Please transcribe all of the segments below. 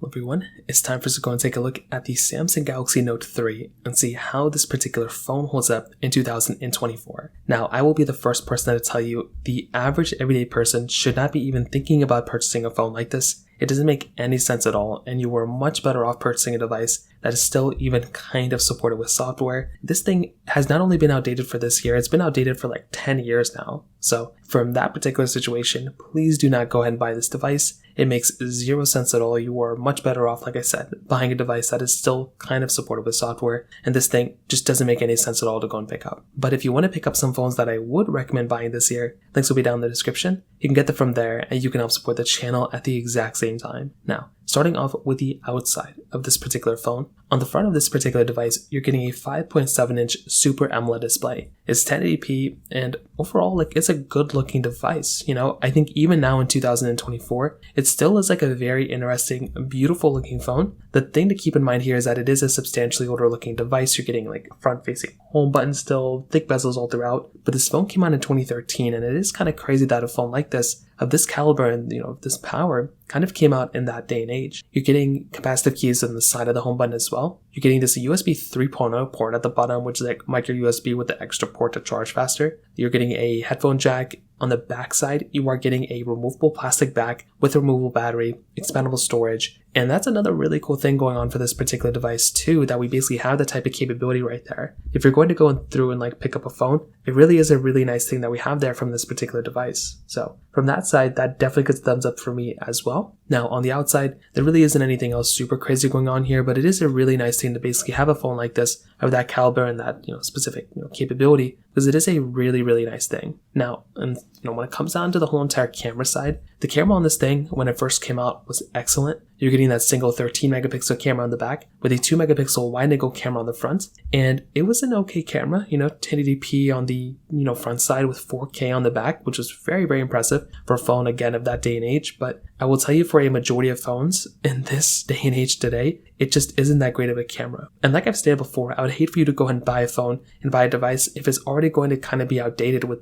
Hello everyone, it's time for us to go and take a look at the Samsung Galaxy Note 3 and see how this particular phone holds up in 2024. Now, I will be the first person to tell you the average everyday person should not be even thinking about purchasing a phone like this. It doesn't make any sense at all, and you are much better off purchasing a device that is still even kind of supported with software. This thing has not only been outdated for this year, it's been outdated for like 10 years now. So from that particular situation, please do not go ahead and buy this device. It makes zero sense at all. You are much better off, like I said, buying a device that is still kind of supported with software, and this thing just doesn't make any sense at all to go and pick up. But if you want to pick up some phones that I would recommend buying this year, links will be down in the description. You can get them from there, and you can help support the channel at the exact same time. Now, starting off with the outside of this particular phone, on the front of this particular device, you're getting a 5.7-inch Super AMOLED display. It's 1080p, and overall, it's a good-looking device. I think even now in 2024, it still is a very interesting, beautiful-looking phone. The thing to keep in mind here is that it is a substantially older-looking device. You're getting front-facing home button still, thick bezels all throughout. But this phone came out in 2013, and it is kind of crazy that a phone like this, of this caliber and this power, kind of came out in that day and age. You're getting capacitive keys on the side of the home button as well. You're getting this USB 3.0 port at the bottom, which is micro USB with the extra port to charge faster. You're getting a headphone jack. On the back side, you are getting a removable plastic back with a removable battery, expandable storage, and that's another really cool thing going on for this particular device too, that we basically have the type of capability right there. If you're going to go through and pick up a phone, it really is a really nice thing that we have there from this particular device. So from that side, that definitely gets a thumbs up for me as well. Now on the outside, there really isn't anything else super crazy going on here, but it is a really nice thing to basically have a phone like this of that caliber and that specific capability, because it is a really, really nice thing. Now, and when it comes down to the whole entire camera side, the camera on this thing, when it first came out, was excellent. You're getting that single 13 megapixel camera on the back with a 2 megapixel wide angle camera on the front, and it was an okay camera, 1080p on the front side with 4K on the back, which was very, very impressive for a phone again of that day and age. But I will tell you, for a majority of phones in this day and age today, it just isn't that great of a camera. And like I've stated before, I would hate for you to go ahead and buy a phone and buy a device if it's already going to kind of be outdated with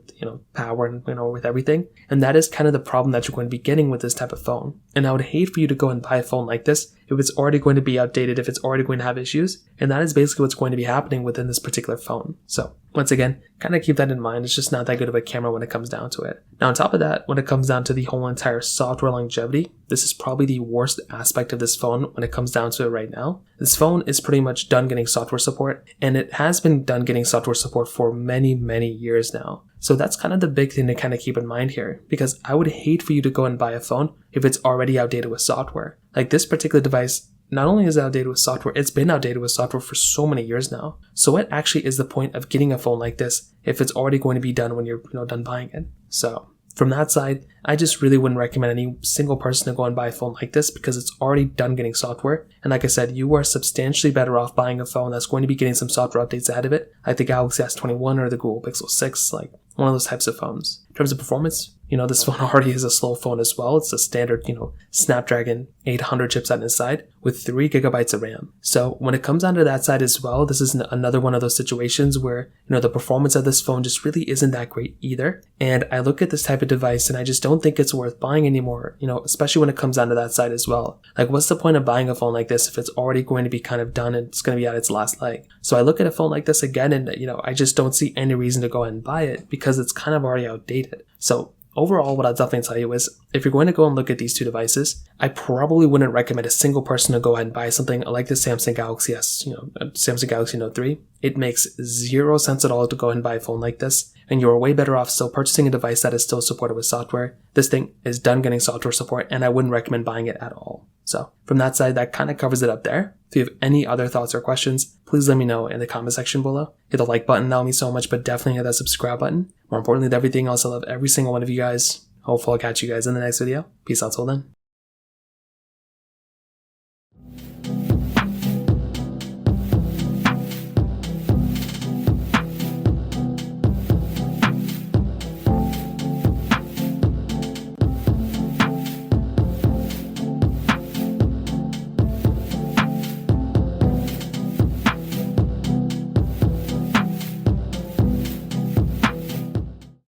power and with everything. And that is kind of the problem that you're going to be getting with this type of phone. And I would hate for you to go and buy a phone like this if it's already going to be outdated, if it's already going to have issues. And that is basically what's going to be happening within this particular phone. So once again, kind of keep that in mind. It's just not that good of a camera when it comes down to it. Now on top of that, when it comes down to the whole entire software longevity, this is probably the worst aspect of this phone when it comes down to it right now. This phone is pretty much done getting software support, and it has been done getting software support for many, many years now. So that's kind of the big thing to kind of keep in mind here, because I would hate for you to go and buy a phone if it's already outdated with software. This particular device, not only is it outdated with software, it's been outdated with software for so many years now. So what actually is the point of getting a phone like this if it's already going to be done when you're done buying it? So from that side, I just really wouldn't recommend any single person to go and buy a phone like this, because it's already done getting software. And like I said, you are substantially better off buying a phone that's going to be getting some software updates ahead of it, like the Galaxy S21 or the Google Pixel 6, one of those types of phones. In terms of performance, this phone already is a slow phone as well. It's a standard, Snapdragon 800 chipset inside with 3 gigabytes of RAM. So when it comes down to that side as well, this is another one of those situations where, the performance of this phone just really isn't that great either. And I look at this type of device and I just don't think it's worth buying anymore, especially when it comes down to that side as well. What's the point of buying a phone like this if it's already going to be kind of done and it's going to be at its last leg? So I look at a phone like this again and, I just don't see any reason to go ahead and buy it, because it's kind of already outdated. So overall, what I'll definitely tell you is, if you're going to go and look at these two devices, I probably wouldn't recommend a single person to go ahead and buy something like the Samsung Galaxy Samsung Galaxy Note 3. It makes zero sense at all to go ahead and buy a phone like this, and you're way better off still purchasing a device that is still supported with software. This thing is done getting software support, and I wouldn't recommend buying it at all. So from that side, that kind of covers it up there. If you have any other thoughts or questions, please let me know in the comment section below. Hit the like button, that would mean so much, but definitely hit that subscribe button. More importantly than everything else, I love every single one of you guys. Hopefully I'll catch you guys in the next video. Peace out till then.